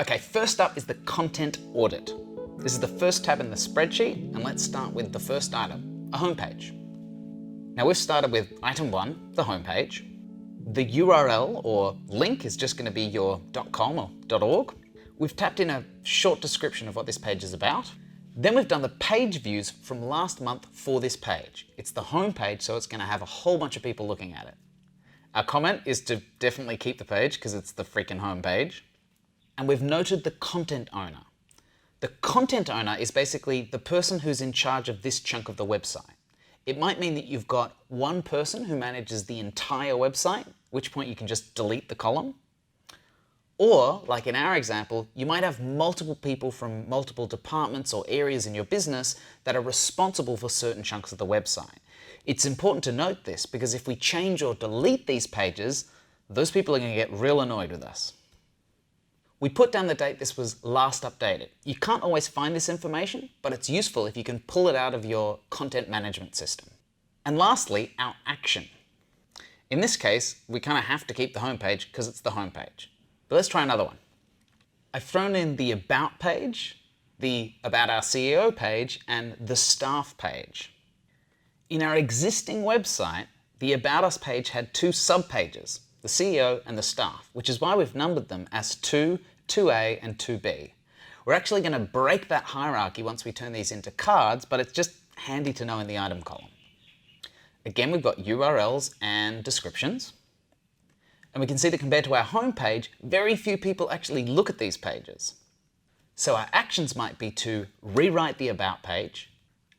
Okay, first up is the content audit. This is the first tab in the spreadsheet, and let's start with the first item, a homepage. Now we've started with item 1, the homepage. The URL or link is just going to be your .com or .org. We've tapped in a short description of what this page is about. Then we've done the page views from last month for this page. It's the homepage, so it's going to have a whole bunch of people looking at it. Our comment is to definitely keep the page because it's the freaking homepage. And we've noted the content owner. The content owner is basically the person who's in charge of this chunk of the website. It might mean that you've got one person who manages the entire website, at which point you can just delete the column. Or, like in our example, you might have multiple people from multiple departments or areas in your business that are responsible for certain chunks of the website. It's important to note this because if we change or delete these pages, those people are going to get real annoyed with us. We put down the date this was last updated. You can't always find this information, but it's useful if you can pull it out of your content management system. And lastly, our action. In this case, we kind of have to keep the homepage because it's the homepage. But let's try another one. I've thrown in the About page, the About Our CEO page, and the Staff page. In our existing website, the About Us page had 2 subpages, the CEO and the Staff, which is why we've numbered them as 2, 2A, and 2B. We're actually going to break that hierarchy once we turn these into cards, but it's just handy to know in the item column. Again, we've got URLs and descriptions. And we can see that compared to our homepage, very few people actually look at these pages. So our actions might be to rewrite the About page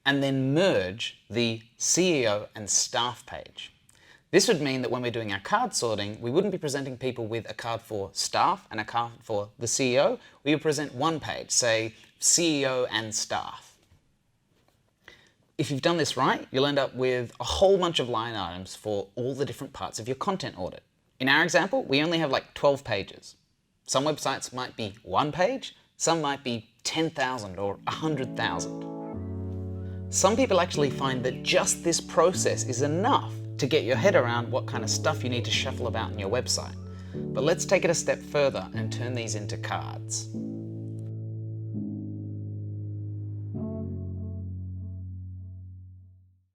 and then merge the CEO and Staff page. This would mean that when we're doing our card sorting, we wouldn't be presenting people with a card for staff and a card for the CEO. We would present one page, say CEO and Staff. If you've done this right, you'll end up with a whole bunch of line items for all the different parts of your content audit. In our example, we only have like 12 pages. Some websites might be 1 page, some might be 10,000 or 100,000. Some people actually find that just this process is enough to get your head around what kind of stuff you need to shuffle about in your website. But let's take it a step further and turn these into cards.